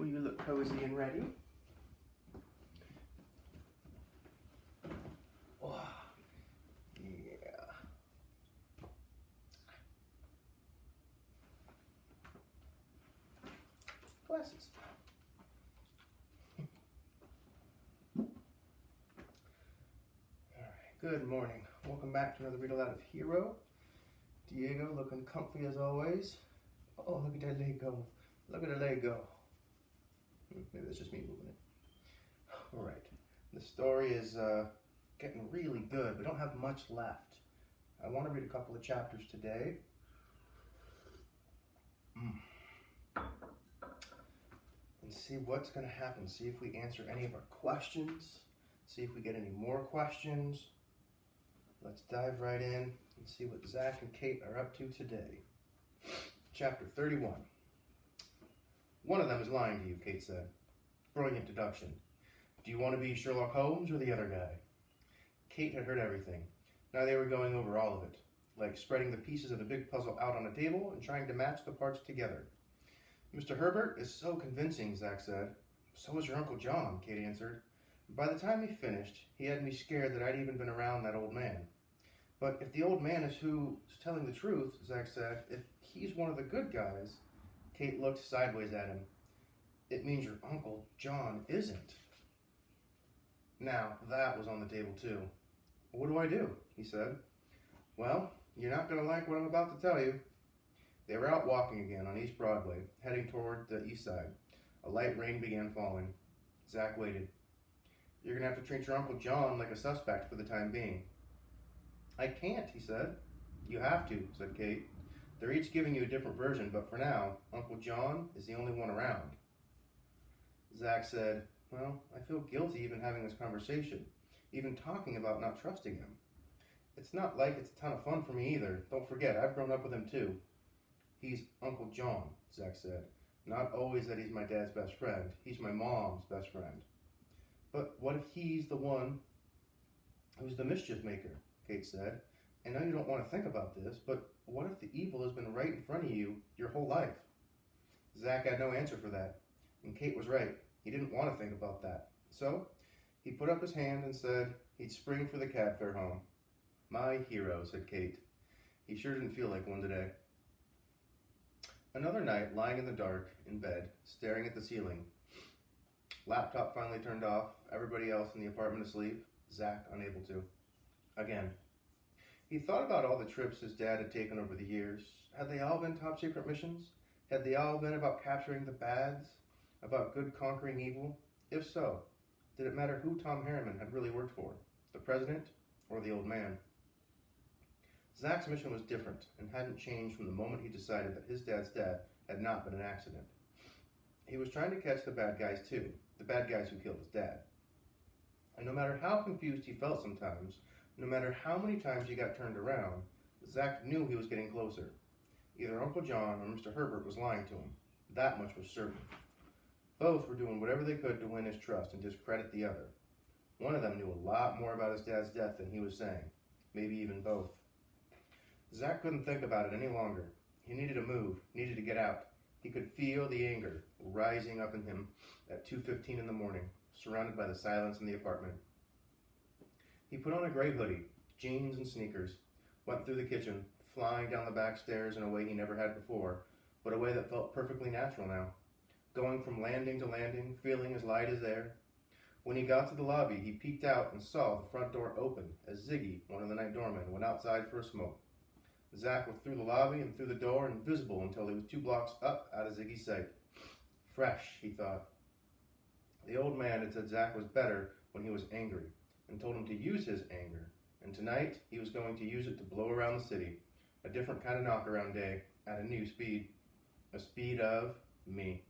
Will you look cozy and ready? Oh, yeah. Glasses. Good morning. Welcome back to another read aloud of Hero. Diego looking comfy as always. Oh, look at that leg go. Look at the leg go. Maybe that's just me moving it. All right. The story is getting really good. We don't have much left. I want to read a couple of chapters today. And see what's going to happen. See if we answer any of our questions. See if we get any more questions. Let's dive right in and see what Zach and Kate are up to today. Chapter 31. One of them is lying to you, Kate said. Brilliant deduction. Do you want to be Sherlock Holmes or the other guy? Kate had heard everything. Now they were going over all of it, like spreading the pieces of a big puzzle out on a table and trying to match the parts together. Mr. Herbert is so convincing, Zach said. So is your Uncle John, Kate answered. By the time he finished, he had me scared that I'd even been around that old man. But if the old man is who's telling the truth, Zach said, if he's one of the good guys, Kate looked sideways at him. It means your Uncle John isn't. Now, that was on the table too. What do I do? He said. Well, you're not going to like what I'm about to tell you. They were out walking again on East Broadway, heading toward the east side. A light rain began falling. Zach waited. You're going to have to treat your Uncle John like a suspect for the time being. I can't, he said. You have to, said Kate. They're each giving you a different version, but for now, Uncle John is the only one around. Zach said, well, I feel guilty even having this conversation, even talking about not trusting him. It's not like it's a ton of fun for me either. Don't forget, I've grown up with him too. He's Uncle John, Zach said. Not always that he's my dad's best friend. He's my mom's best friend. But what if he's the one who's the mischief maker, Kate said. I know you don't want to think about this, but what if the evil has been right in front of you your whole life? Zach had no answer for that, and Kate was right. He didn't want to think about that. So he put up his hand and said he'd spring for the cab fare home. My hero, said Kate. He sure didn't feel like one today. Another night, lying in the dark, in bed, staring at the ceiling. Laptop finally turned off, everybody else in the apartment asleep, Zach unable to. Again. He thought about all the trips his dad had taken over the years. Had they all been top secret missions? Had they all been about capturing the bads? About good conquering evil? If so, did it matter who Tom Harriman had really worked for? The president or the old man? Zach's mission was different and hadn't changed from the moment he decided that his dad's death had not been an accident. He was trying to catch the bad guys too, the bad guys who killed his dad. And no matter how confused he felt sometimes, no matter how many times he got turned around, Zach knew he was getting closer. Either Uncle John or Mr. Herbert was lying to him. That much was certain. Both were doing whatever they could to win his trust and discredit the other. One of them knew a lot more about his dad's death than he was saying. Maybe even both. Zach couldn't think about it any longer. He needed to move, needed to get out. He could feel the anger rising up in him at 2:15 in the morning, surrounded by the silence in the apartment. He put on a gray hoodie, jeans and sneakers, went through the kitchen, flying down the back stairs in a way he never had before, but a way that felt perfectly natural now. Going from landing to landing, feeling as light as air. When he got to the lobby, he peeked out and saw the front door open as Ziggy, one of the night doormen, went outside for a smoke. Zach was through the lobby and through the door, invisible until he was 2 blocks up out of Ziggy's sight. Fresh, he thought. The old man had said Zach was better when he was angry, and told him to use his anger, and tonight he was going to use it to blow around the city, a different kind of knockaround day, at a new speed, a speed of me.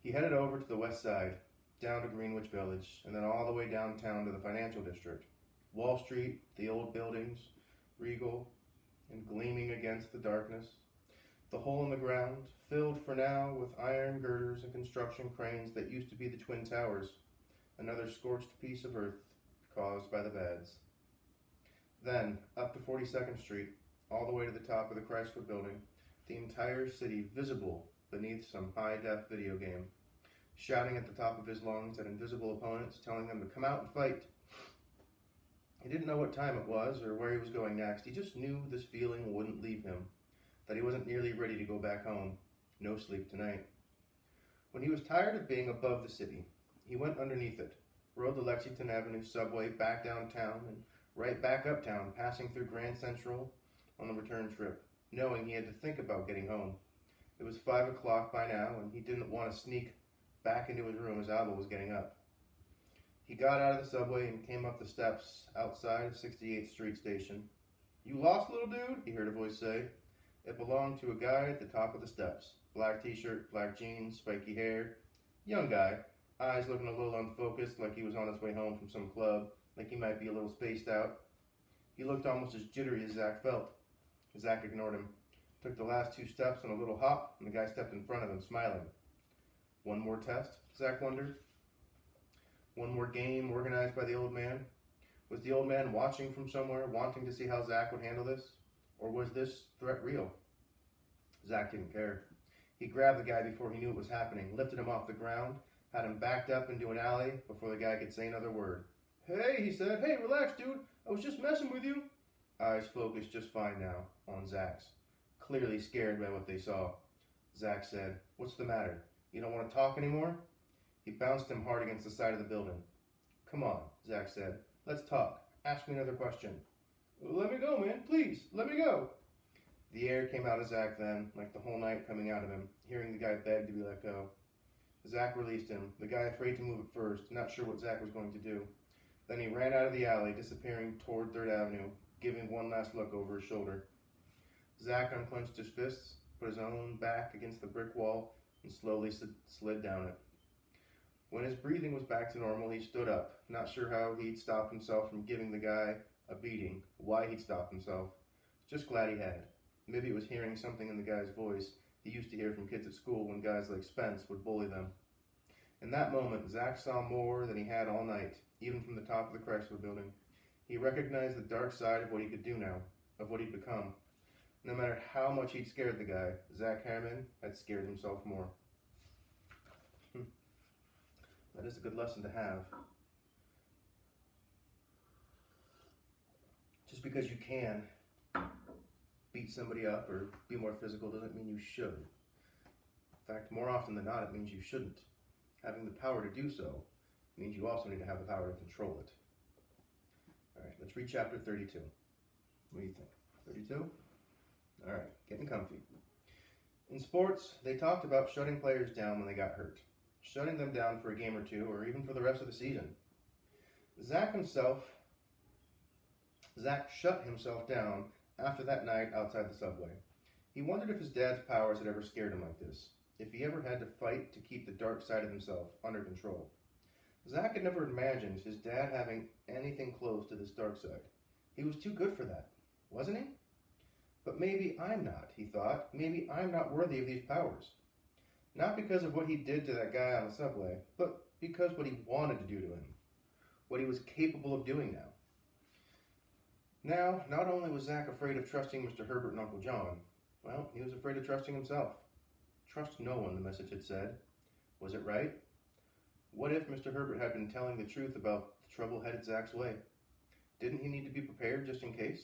He headed over to the west side, down to Greenwich Village, and then all the way downtown to the financial district. Wall Street, the old buildings, regal and gleaming against the darkness. The hole in the ground, filled for now with iron girders and construction cranes that used to be the Twin Towers, another scorched piece of earth caused by the bads. Then, up to 42nd Street, all the way to the top of the Chrysler Building, the entire city visible beneath some high-def video game. shouting at the top of his lungs at invisible opponents, telling them to come out and fight. He didn't know what time it was or where he was going next. He just knew this feeling wouldn't leave him, that he wasn't nearly ready to go back home. No sleep tonight. When he was tired of being above the city, he went underneath it, rode the Lexington Avenue subway back downtown and right back uptown, passing through Grand Central on the return trip, knowing he had to think about getting home. It was 5 o'clock by now, and he didn't want to sneak back into his room as Alba was getting up. He got out of the subway and came up the steps outside 68th Street station. "You lost, little dude?" he heard a voice say. It belonged to a guy at the top of the steps. Black t-shirt, black jeans, spiky hair. Young guy, eyes looking a little unfocused, like he was on his way home from some club, like he might be a little spaced out. He looked almost as jittery as Zach felt. Zach ignored him, took the last 2 steps on a little hop, and the guy stepped in front of him, smiling. One more test, Zach wondered. One more game organized by the old man? Was the old man watching from somewhere, wanting to see how Zach would handle this? Or was this threat real? Zach didn't care. He grabbed the guy before he knew it was happening, lifted him off the ground, had him backed up into an alley before the guy could say another word. "Hey," he said. "Hey, relax, dude. I was just messing with you." Eyes focused just fine now on Zach's, clearly scared by what they saw. Zach said, "What's the matter? You don't want to talk anymore?" He bounced him hard against the side of the building. "Come on," Zach said. "Let's talk. Ask me another question." "Let me go, man. Please, let me go." The air came out of Zach then, like the whole night coming out of him, hearing the guy beg to be let go. Zach released him, the guy afraid to move at first, not sure what Zach was going to do. Then he ran out of the alley, disappearing toward 3rd Avenue, giving one last look over his shoulder. Zach unclenched his fists, put his own back against the brick wall, and slowly slid down it. When his breathing was back to normal, he stood up, not sure how he'd stopped himself from giving the guy a beating, why he'd stopped himself. Just glad he had. Maybe it was hearing something in the guy's voice he used to hear from kids at school when guys like Spence would bully them. In that moment, Zach saw more than he had all night, even from the top of the Chrysler building. He recognized the dark side of what he could do now, of what he'd become. No matter how much he'd scared the guy, Zach Harriman had scared himself more. That is a good lesson to have. Just because you can beat somebody up or be more physical doesn't mean you should. In fact, more often than not, it means you shouldn't. Having the power to do so means you also need to have the power to control it. All right, let's read chapter 32. What do you think? 32? All right, getting comfy. In sports, they talked about shutting players down when they got hurt. Shutting them down for a game or two, or even for the rest of the season. Zach shut himself down after that night outside the subway. He wondered if his dad's powers had ever scared him like this, if he ever had to fight to keep the dark side of himself under control. Zach had never imagined his dad having anything close to this dark side. He was too good for that, wasn't he? But maybe I'm not, he thought. Maybe I'm not worthy of these powers. Not because of what he did to that guy on the subway, but because what he wanted to do to him. What he was capable of doing now. Now, not only was Zach afraid of trusting Mr. Herbert and Uncle John, well, he was afraid of trusting himself. Trust no one, the message had said. Was it right? What if Mr. Herbert had been telling the truth about the trouble headed Zach's way? Didn't he need to be prepared just in case?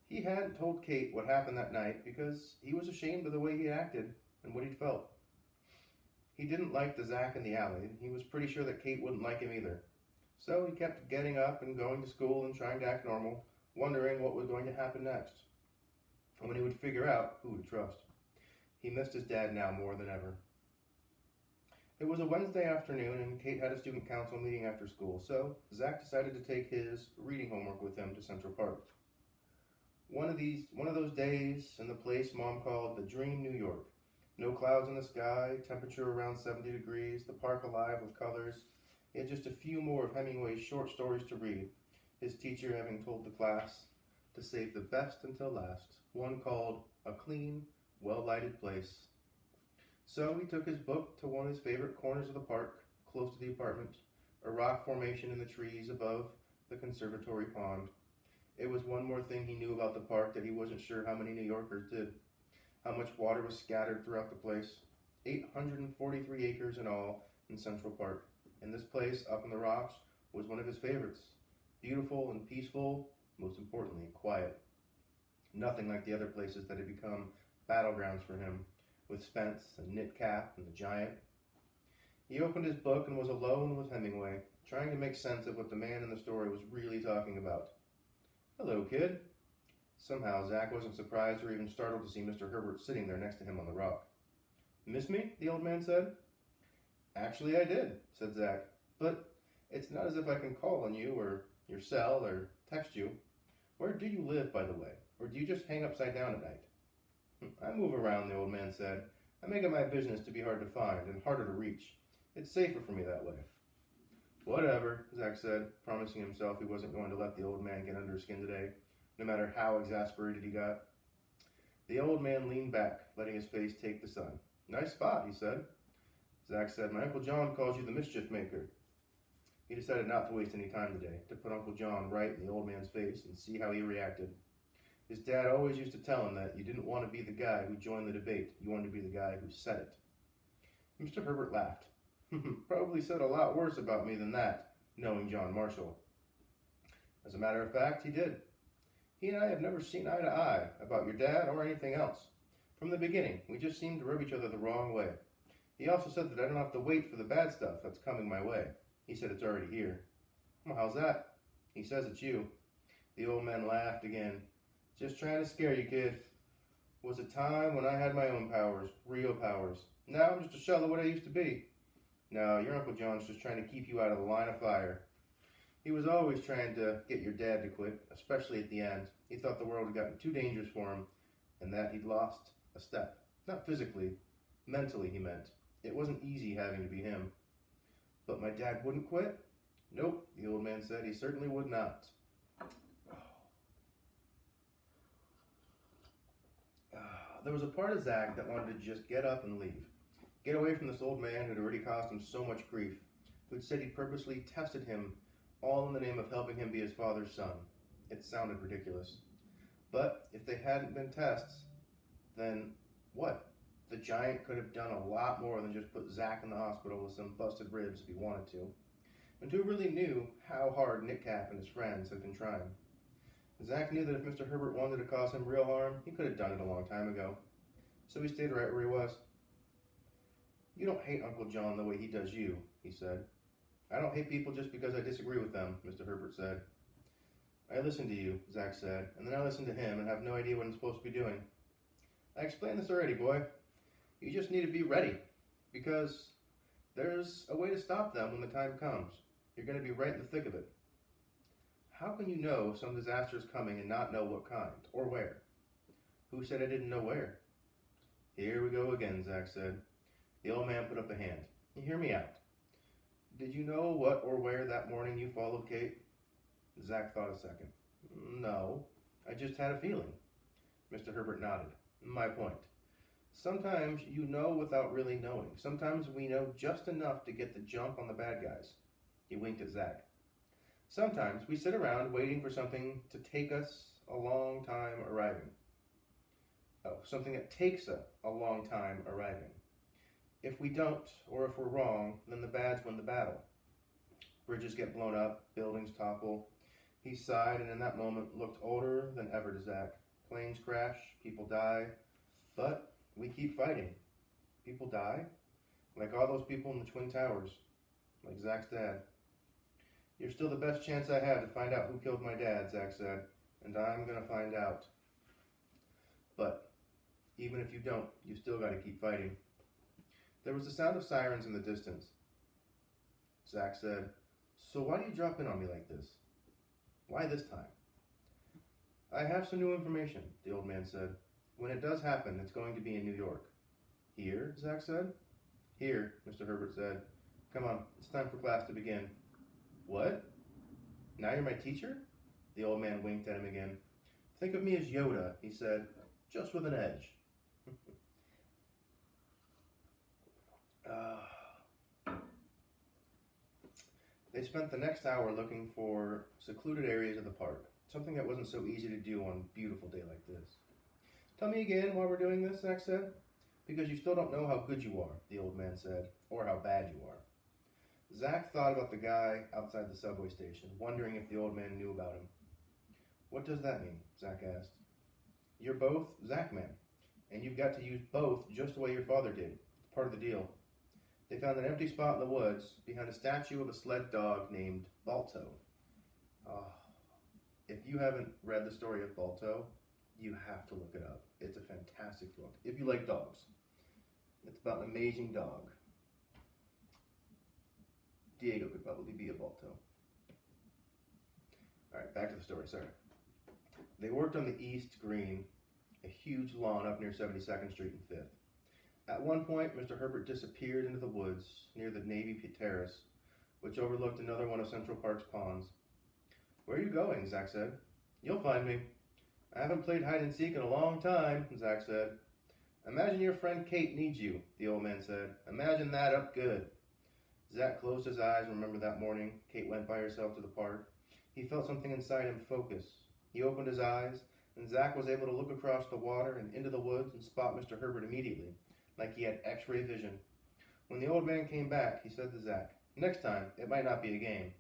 He hadn't told Kate what happened that night because he was ashamed of the way he acted and what he'd felt. He didn't like the Zach in the alley, and he was pretty sure that Kate wouldn't like him either. So he kept getting up and going to school and trying to act normal, wondering what was going to happen next, and when he would figure out who to trust. He missed his dad now more than ever. It was a Wednesday afternoon, and Kate had a student council meeting after school, so Zach decided to take his reading homework with him to Central Park. One of those days in the place Mom called the Dream New York. No clouds in the sky, temperature around 70 degrees, the park alive with colors. He had just a few more of Hemingway's short stories to read, his teacher having told the class to save the best until last, one called A Clean, Well-Lighted Place. So he took his book to one of his favorite corners of the park, close to the apartment, a rock formation in the trees above the conservatory pond. It was one more thing he knew about the park that he wasn't sure how many New Yorkers did. How much water was scattered throughout the place. 843 acres in all in Central Park. And this place, up in the rocks, was one of his favorites. Beautiful and peaceful, most importantly, quiet. Nothing like the other places that had become battlegrounds for him, with Spence and Knitcap and the Giant. He opened his book and was alone with Hemingway, trying to make sense of what the man in the story was really talking about. "Hello, kid." Somehow, Zach wasn't surprised or even startled to see Mr. Herbert sitting there next to him on the rock. "Miss me?" the old man said. "Actually, I did," said Zach. "But it's not as if I can call on you or your cell or text you. Where do you live, by the way? Or do you just hang upside down at night?" "I move around," the old man said. "I make it my business to be hard to find and harder to reach. It's safer for me that way." "Whatever," Zach said, promising himself he wasn't going to let the old man get under his skin today, no matter how exasperated he got. The old man leaned back, letting his face take the sun. "Nice spot," he said. Zach said, "My Uncle John calls you the mischief maker." He decided not to waste any time today, to put Uncle John right in the old man's face and see how he reacted. His dad always used to tell him that you didn't want to be the guy who joined the debate, you wanted to be the guy who said it. Mr. Herbert laughed. "Probably said a lot worse about me than that, knowing John Marshall." As a matter of fact, he did. "He and I have never seen eye to eye about your dad or anything else. From the beginning, we just seemed to rub each other the wrong way. He also said that I don't have to wait for the bad stuff that's coming my way. He said it's already here." "Well, how's that?" "He says it's you." The old man laughed again. "Just trying to scare you, kid. Was a time when I had my own powers, real powers. Now I'm just a shell of what I used to be. No, your Uncle John's just trying to keep you out of the line of fire. He was always trying to get your dad to quit, especially at the end. He thought the world had gotten too dangerous for him, and that he'd lost a step. Not physically, mentally, he meant. It wasn't easy having to be him." "But my dad wouldn't quit?" "Nope," the old man said. "He certainly would not." There was a part of Zach that wanted to just get up and leave. Get away from this old man who'd already caused him so much grief, who'd said he'd purposely tested him, all in the name of helping him be his father's son. It sounded ridiculous. But if they hadn't been tests, then what? The Giant could have done a lot more than just put Zach in the hospital with some busted ribs if he wanted to. And who really knew how hard Knitcap and his friends had been trying? Zach knew that if Mr. Herbert wanted to cause him real harm, he could have done it a long time ago. So he stayed right where he was. "You don't hate Uncle John the way he does you," he said. "I don't hate people just because I disagree with them," Mr. Herbert said. "I listen to you," Zach said, "and then I listen to him and have no idea what I'm supposed to be doing." "I explained this already, boy. You just need to be ready, because there's a way to stop them when the time comes. You're going to be right in the thick of it." "How can you know some disaster is coming and not know what kind, or where?" "Who said I didn't know where?" "Here we go again," Zach said. The old man put up a hand. "Hear me out. Did you know what or where that morning you followed Kate?" Zach thought a second. "No, I just had a feeling." Mr. Herbert nodded. "My point. Sometimes you know without really knowing. Sometimes we know just enough to get the jump on the bad guys." He winked at Zach. "Sometimes we sit around waiting for something to take us a long time arriving. Oh, something that takes a long time arriving. If we don't, or if we're wrong, then the bads win the battle. Bridges get blown up, buildings topple." He sighed and in that moment looked older than ever to Zach. Planes crash, people die, but we keep fighting. People die? Like all those people in the Twin Towers. Like Zach's dad. "You're still the best chance I have to find out who killed my dad," Zach said, "and I'm going to find out. But even if you don't, you still got to keep fighting." There was the sound of sirens in the distance. Zach said, "So why do you drop in on me like this? Why this time?" "I have some new information," the old man said. "When it does happen, it's going to be in New York." "Here?" Zach said. "Here," Mr. Herbert said. "Come on, it's time for class to begin." "What? Now you're my teacher?" The old man winked at him again. "Think of me as Yoda," he said, "just with an edge." They spent the next hour looking for secluded areas of the park, something that wasn't so easy to do on a beautiful day like this. "Tell me again while we're doing this," Zach said. Because you still don't know how good you are, the old man said, or how bad you are. Zach thought about the guy outside the subway station, wondering if the old man knew about him. What does that mean? Zach asked. You're both Zach men, and you've got to use both just the way your father did. It's part of the deal. They found an empty spot in the woods behind a statue of a sled dog named Balto. If you haven't read the story of Balto, you have to look it up. It's a fantastic book, if you like dogs. It's about an amazing dog. Diego could probably be a Balto. Alright, back to the story, sorry. They worked on the East Green, a huge lawn up near 72nd Street and 5th. At one point, Mr. Herbert disappeared into the woods near the Navy Terrace, which overlooked another one of Central Park's ponds. Where are you going? Zach said. You'll find me. I haven't played hide and seek in a long time, Zach said. Imagine your friend Kate needs you, the old man said. Imagine that up good. Zach closed his eyes and remembered that morning Kate went by herself to the park. He felt something inside him focus. He opened his eyes, and Zach was able to look across the water and into the woods and spot Mr. Herbert immediately, like he had x-ray vision. When the old man came back, he said to Zach, Next time, it might not be a game.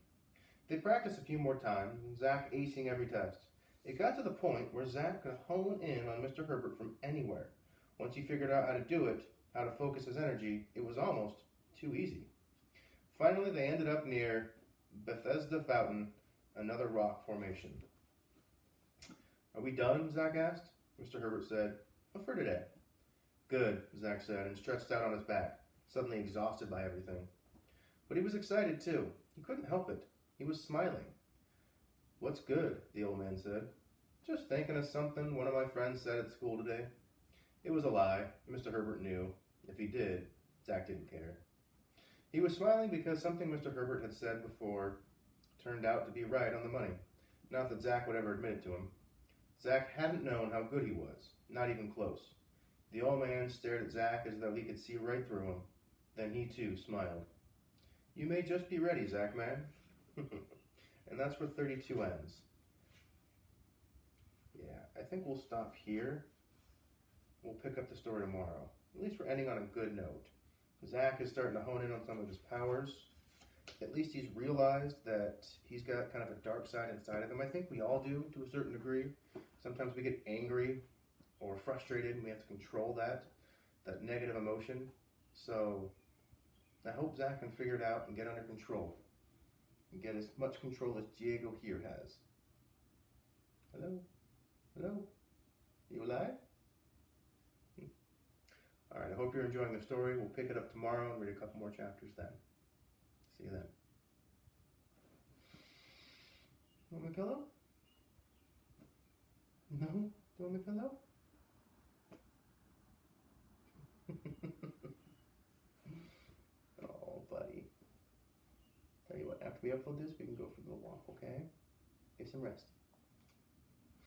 They practiced a few more times, Zach acing every test. It got to the point where Zach could hone in on Mr. Herbert from anywhere. Once he figured out how to do it, how to focus his energy, it was almost too easy. Finally, they ended up near Bethesda Fountain, another rock formation. Are we done? Zach asked. Mr. Herbert said, Not for today. Good, Zach said, and stretched out on his back, suddenly exhausted by everything. But he was excited, too. He couldn't help it. He was smiling. What's good? The old man said. Just thinking of something one of my friends said at school today. It was a lie. Mr. Herbert knew. If he did, Zach didn't care. He was smiling because something Mr. Herbert had said before turned out to be right on the money. Not that Zach would ever admit it to him. Zach hadn't known how good he was, not even close. The old man stared at Zach as though he could see right through him. Then he too smiled. You may just be ready, Zach man. And that's where 32 ends. Yeah, I think we'll stop here. We'll pick up the story tomorrow. At least we're ending on a good note. Zach is starting to hone in on some of his powers. At least he's realized that he's got kind of a dark side inside of him. I think we all do to a certain degree. Sometimes we get angry or frustrated and we have to control that negative emotion. So I hope Zach can figure it out and get under control. And get as much control as Diego here has. Hello? Hello? You alive? Alright, I hope you're enjoying the story. We'll pick it up tomorrow and read a couple more chapters then. See you then. Want my pillow? No? Do you want my pillow? Oh, buddy. Tell you what, after we upload this, we can go for the walk, okay? Get some rest.